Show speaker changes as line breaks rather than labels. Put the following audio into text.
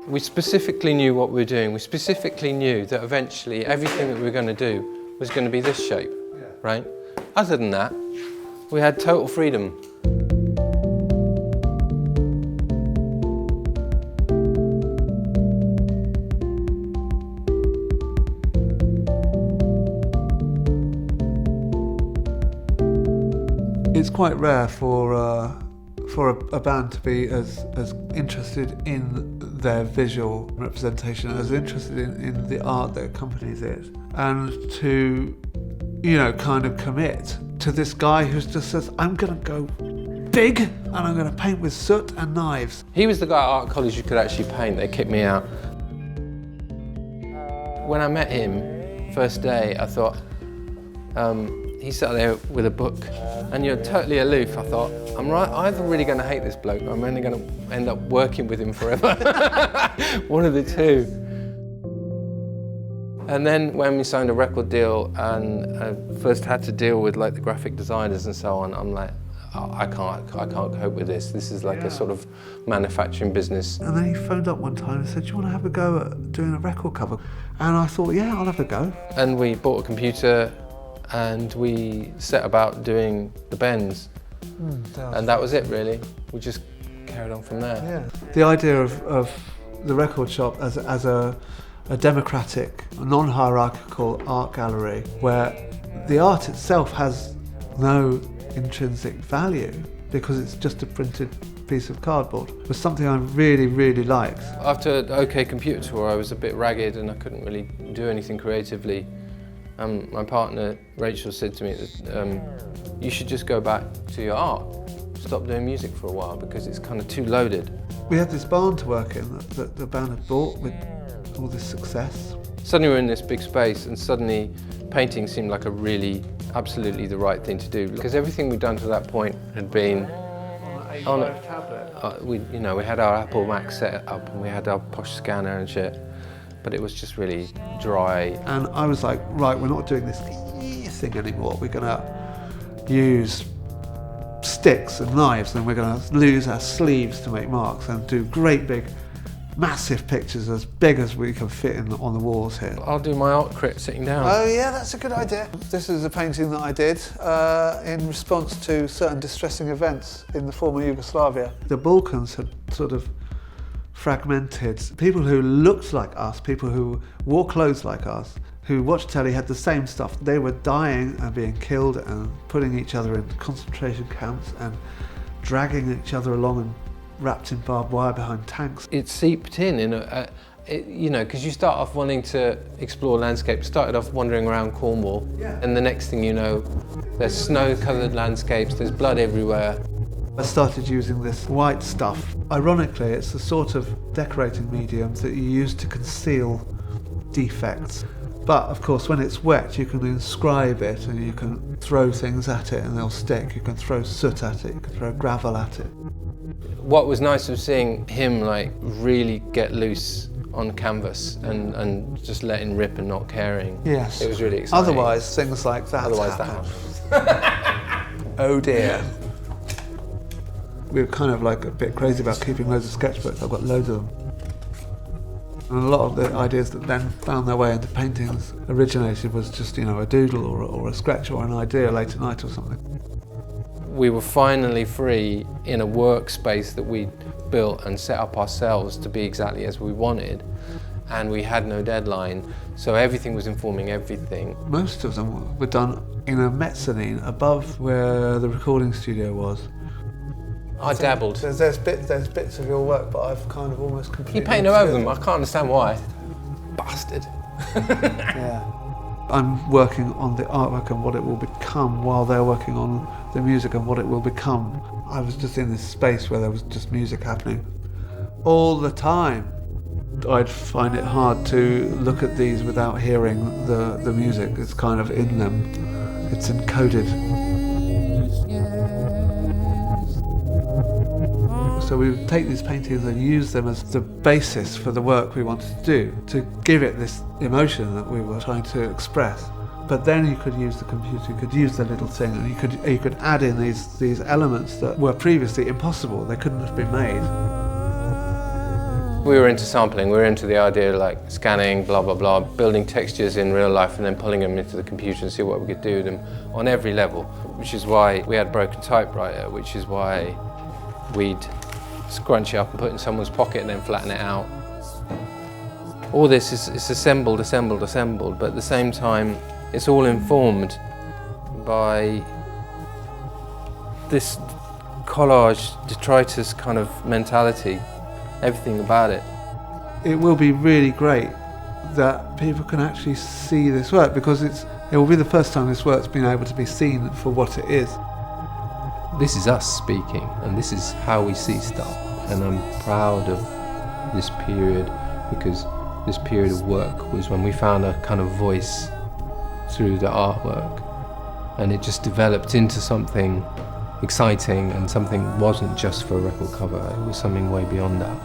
We specifically knew what we were doing. We specifically knew that eventually everything that we were going to do was going to be this shape, right? Other than that, we had total freedom.
It's quite rare for a band to be as interested in their visual representation, as interested in the art that accompanies it, and to, you know, kind of commit to this guy who just says, I'm going to go big and I'm going to paint with soot and knives.
He was the guy at art college who could actually paint. They kicked me out. When I met him, first day, I thought, he sat there with a book and you're totally aloof. I thought, I'm either really going to hate this bloke or I'm only going to end up working with him forever. One of the two. And then when we signed a record deal and I first had to deal with like the graphic designers and so on, I'm like, oh, I can't cope with this. This is like a sort of manufacturing business.
And then he phoned up one time and said, do you want to have a go at doing a record cover? And I thought, yeah, I'll have a go.
And we bought a computer and we set about doing the bends. And that was it, really. We just carried on from there.
Yeah. The idea of the record shop as a democratic, non-hierarchical art gallery where the art itself has no intrinsic value because it's just a printed piece of cardboard was something I really, really liked.
After the OK Computer Tour, I was a bit ragged and I couldn't really do anything creatively. My partner, Rachel, said to me that you should just go back to your art. Stop doing music for a while because it's kind of too loaded.
We had this barn to work in that the band had bought with all this success.
Suddenly we're in this big space and suddenly painting seemed like a really, absolutely the right thing to do because everything we'd done to that point had been on a tablet. We had our Apple Mac set up and we had our posh scanner and shit. But it was just really dry.
And I was like, right, we're not doing this thing anymore. We're going to use sticks and knives and we're going to lose our sleeves to make marks and do great big, massive pictures as big as we can fit on the walls here.
I'll do my art crit sitting down.
Oh yeah, that's a good idea. This is a painting that I did in response to certain distressing events in the former Yugoslavia. The Balkans had sort of fragmented. People who looked like us, people who wore clothes like us, who watched telly had the same stuff. They were dying and being killed and putting each other in concentration camps and dragging each other along and wrapped in barbed wire behind tanks.
It seeped in because you start off wanting to explore landscapes. Started off wandering around Cornwall, and the next thing you know, there's snow-covered landscapes, there's blood everywhere.
I started using this white stuff. Ironically, it's the sort of decorating medium that you use to conceal defects. But of course, when it's wet, you can inscribe it and you can throw things at it and they'll stick. You can throw soot at it, you can throw gravel at it.
What was nice was seeing him like really get loose on canvas and just letting rip and not caring.
Yes.
It was really exciting.
Otherwise, things like that happen. Oh dear. We were kind of like a bit crazy about keeping loads of sketchbooks. I've got loads of them. And a lot of the ideas that then found their way into paintings originated was just, a doodle or a sketch or an idea late at night or something.
We were finally free in a workspace that we built and set up ourselves to be exactly as we wanted. And we had no deadline, so everything was informing everything. Most
of them were done in a mezzanine above where the recording studio was.
I dabbled.
There's bits of your work, but I've kind of almost completely...
You painted over them, I can't understand why. Bastard.
Yeah. I'm working on the artwork and what it will become while they're working on the music and what it will become. I was just in this space where there was just music happening all the time. I'd find it hard to look at these without hearing the music. It's kind of in them. It's encoded. So we would take these paintings and use them as the basis for the work we wanted to do, to give it this emotion that we were trying to express. But then you could use the computer, you could use the little thing, and you could add in these elements that were previously impossible. They couldn't have been made.
We were into sampling, we were into the idea of like scanning, blah, blah, blah, building textures in real life and then pulling them into the computer and see what we could do with them on every level, which is why we had a broken typewriter, which is why we'd scrunch it up and put it in someone's pocket and then flatten it out. All this is assembled, but at the same time, it's all informed by this collage, detritus kind of mentality, everything about it.
It will be really great that people can actually see this work, because it will be the first time this work's been able to be seen for what it is.
This is us speaking, and this is how we see stuff. And I'm proud of this period, because this period of work was when we found a kind of voice through the artwork, and it just developed into something exciting and something wasn't just for a record cover, it was something way beyond that.